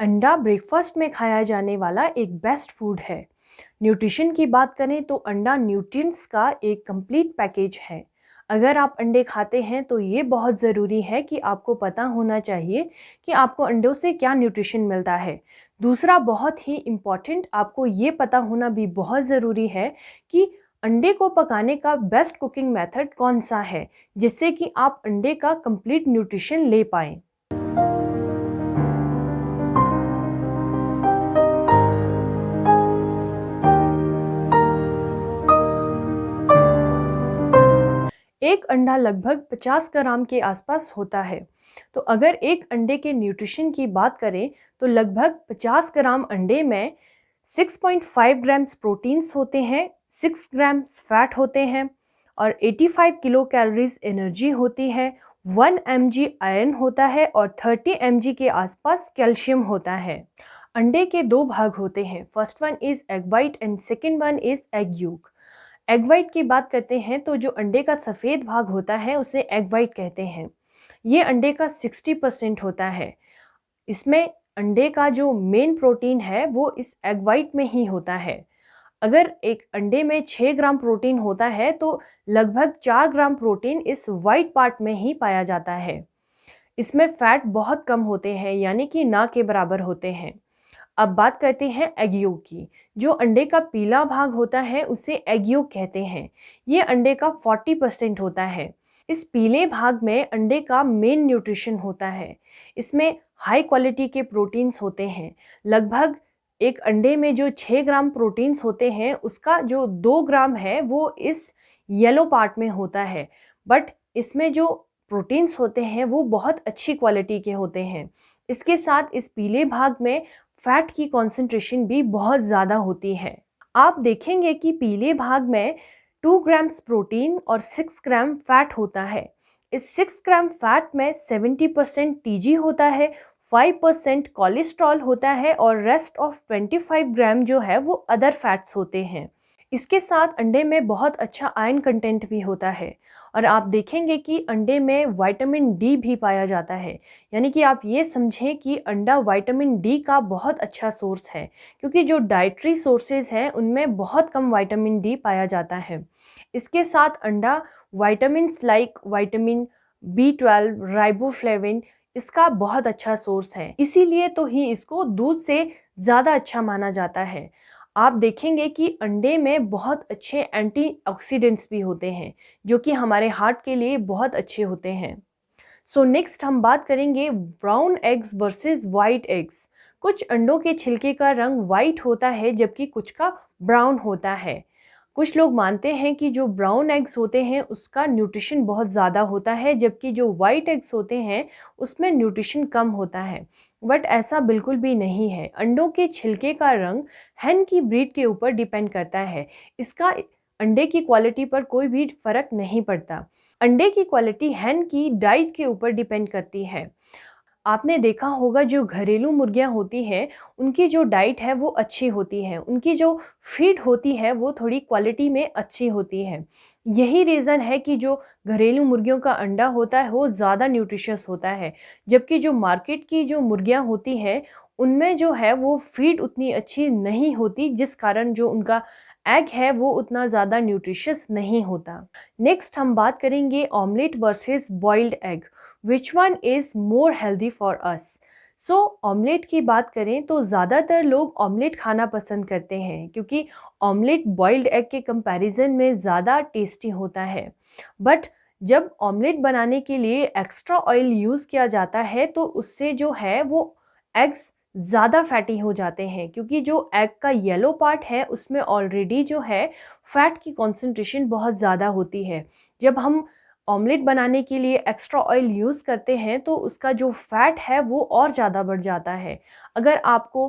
अंडा ब्रेकफास्ट में खाया जाने वाला एक बेस्ट फूड है। न्यूट्रिशन की बात करें तो अंडा न्यूट्रिएंट्स का एक कंप्लीट पैकेज है। अगर आप अंडे खाते हैं तो ये बहुत ज़रूरी है कि आपको पता होना चाहिए कि आपको अंडों से क्या न्यूट्रिशन मिलता है। दूसरा बहुत ही इम्पॉर्टेंट, आपको ये पता होना भी बहुत ज़रूरी है कि अंडे को पकाने का बेस्ट कुकिंग मेथड कौन सा है, जिससे कि आप अंडे का कंप्लीट न्यूट्रिशन ले पाएँ। एक अंडा लगभग 50 ग्राम के आसपास होता है। तो अगर एक अंडे के न्यूट्रिशन की बात करें तो लगभग 50 ग्राम अंडे में 6.5 ग्राम्स प्रोटीन्स होते हैं, 6 ग्राम्स फैट होते हैं और 85 किलो कैलोरीज एनर्जी होती है, 1 mg आयरन होता है और 30 mg के आसपास कैल्शियम होता है। अंडे के दो भाग होते हैं, first one is egg white and second one is egg yolk. Egg white की बात करते हैं तो जो अंडे का सफ़ेद भाग होता है उसे एग वाइट कहते हैं। ये अंडे का 60% होता है। इसमें अंडे का जो मेन प्रोटीन है वो इस एग वाइट में ही होता है। अगर एक अंडे में 6 ग्राम प्रोटीन होता है तो लगभग 4 ग्राम प्रोटीन इस वाइट पार्ट में ही पाया जाता है। इसमें फैट बहुत कम होते हैं, यानी कि ना के बराबर होते हैं। अब बात करते हैं एग योक की। जो अंडे का पीला भाग होता है उसे एग योक कहते हैं। ये अंडे का 40% होता है। इस पीले भाग में अंडे का मेन न्यूट्रिशन होता है। इसमें हाई क्वालिटी के प्रोटीन्स होते हैं। लगभग एक अंडे में जो 6 ग्राम प्रोटीन्स होते हैं उसका जो 2 ग्राम है वो इस येलो पार्ट में होता है। बट इसमें जो प्रोटीन्स होते हैं वो बहुत अच्छी क्वालिटी के होते हैं। इसके साथ इस पीले भाग में फैट की कॉन्सेंट्रेशन भी बहुत ज़्यादा होती है। आप देखेंगे कि पीले भाग में 2 ग्राम्स प्रोटीन और 6 ग्राम फैट होता है। इस 6 ग्राम फैट में 70% टीजी होता है, 5% कोलेस्ट्रॉल होता है और रेस्ट ऑफ 25 ग्राम जो है वो अदर फैट्स होते हैं। इसके साथ अंडे में बहुत अच्छा आयरन कंटेंट भी होता है और आप देखेंगे कि अंडे में विटामिन डी भी पाया जाता है। यानी कि आप ये समझें कि अंडा विटामिन डी का बहुत अच्छा सोर्स है, क्योंकि जो डाइटरी सोर्सेज हैं उनमें बहुत कम विटामिन डी पाया जाता है। इसके साथ अंडा vitamins like vitamin B12, riboflavin इसका बहुत अच्छा सोर्स है। इसीलिए तो ही इसको दूध से ज़्यादा अच्छा माना जाता है। आप देखेंगे कि अंडे में बहुत अच्छे एंटीऑक्सीडेंट्स भी होते हैं जो कि हमारे हार्ट के लिए बहुत अच्छे होते हैं। सो नेक्स्ट हम बात करेंगे brown eggs versus white eggs. कुछ अंडों के छिलके का रंग वाइट होता है जबकि कुछ का ब्राउन होता है। कुछ लोग मानते हैं कि जो ब्राउन एग्स होते हैं उसका न्यूट्रिशन बहुत ज़्यादा होता है, जबकि जो वाइट एग्स होते हैं उसमें न्यूट्रिशन कम होता है। बट ऐसा बिल्कुल भी नहीं है। अंडों के छिलके का रंग हैन की ब्रीड के ऊपर डिपेंड करता है। इसका अंडे की क्वालिटी पर कोई भी फ़र्क नहीं पड़ता। अंडे की क्वालिटी हैन की डाइट के ऊपर डिपेंड करती है। आपने देखा होगा जो घरेलू मुर्गियां होती हैं उनकी जो डाइट है वो अच्छी होती है, उनकी जो फीड होती है वो थोड़ी क्वालिटी में अच्छी होती है। यही रीज़न है कि जो घरेलू मुर्गियों का अंडा होता है वो ज़्यादा न्यूट्रिशियस होता है, जबकि जो मार्केट की जो मुर्गियां होती हैं उनमें जो है वो फीड उतनी अच्छी नहीं होती, जिस कारण जो उनका एग है वो उतना ज़्यादा न्यूट्रिशियस नहीं होता। नेक्स्ट हम बात करेंगे omelette versus boiled egg, which one is more healthy for us. So omelette की बात करें तो ज़्यादातर लोग ऑमलेट खाना पसंद करते हैं, क्योंकि ऑमलेट बॉइल्ड एग के कंपैरिजन में ज़्यादा टेस्टी होता है। बट जब ऑमलेट बनाने के लिए एक्स्ट्रा ऑयल यूज़ किया जाता है तो उससे जो है वो एग्स ज़्यादा फैटी हो जाते हैं, क्योंकि जो एग का येलो पार्ट है उसमें ऑलरेडी जो है फैट की कॉन्सेंट्रेशन बहुत ज़्यादा होती है। जब हम ऑमलेट बनाने के लिए एक्स्ट्रा ऑयल यूज़ करते हैं तो उसका जो फैट है वो और ज़्यादा बढ़ जाता है। अगर आपको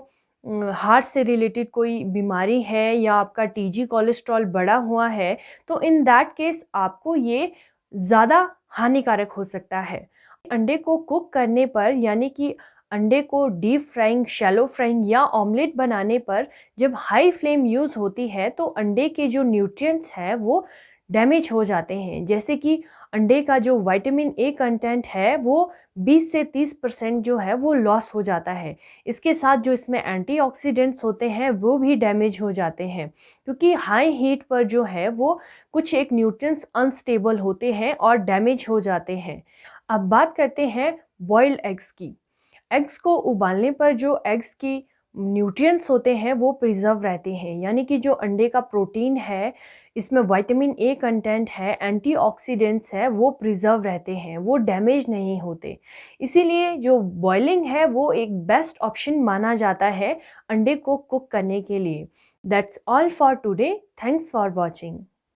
हार्ट से रिलेटेड कोई बीमारी है या आपका टीजी कोलेस्ट्रॉल बढ़ा हुआ है तो इन दैट केस आपको ये ज़्यादा हानिकारक हो सकता है। अंडे को कुक करने पर, यानी कि अंडे को डीप फ्राइंग, शैलो फ्राइंग या ऑमलेट बनाने पर जब हाई फ्लेम यूज़ होती है तो अंडे के जो न्यूट्रिएंट्स हैं वो डैमेज हो जाते हैं। जैसे कि अंडे का जो विटामिन ए कंटेंट है वो 20 से 30% जो है वो लॉस हो जाता है। इसके साथ जो इसमें एंटीऑक्सीडेंट्स होते हैं वो भी डैमेज हो जाते हैं, क्योंकि हाई हीट पर जो है वो कुछ एक न्यूट्रिएंट्स अनस्टेबल होते हैं और डैमेज हो जाते हैं। अब बात करते हैं बॉइल्ड एग्स की। एग्स को उबालने पर जो एग्स की न्यूट्रिएंट्स होते हैं वो प्रिजर्व रहते हैं, यानी कि जो अंडे का प्रोटीन है, इसमें विटामिन ए कंटेंट है, एंटीऑक्सीडेंट्स है, वो प्रिजर्व रहते हैं, वो डैमेज नहीं होते। इसीलिए जो बॉइलिंग है वो एक बेस्ट ऑप्शन माना जाता है अंडे को कुक करने के लिए। That's all for today. Thanks for watching.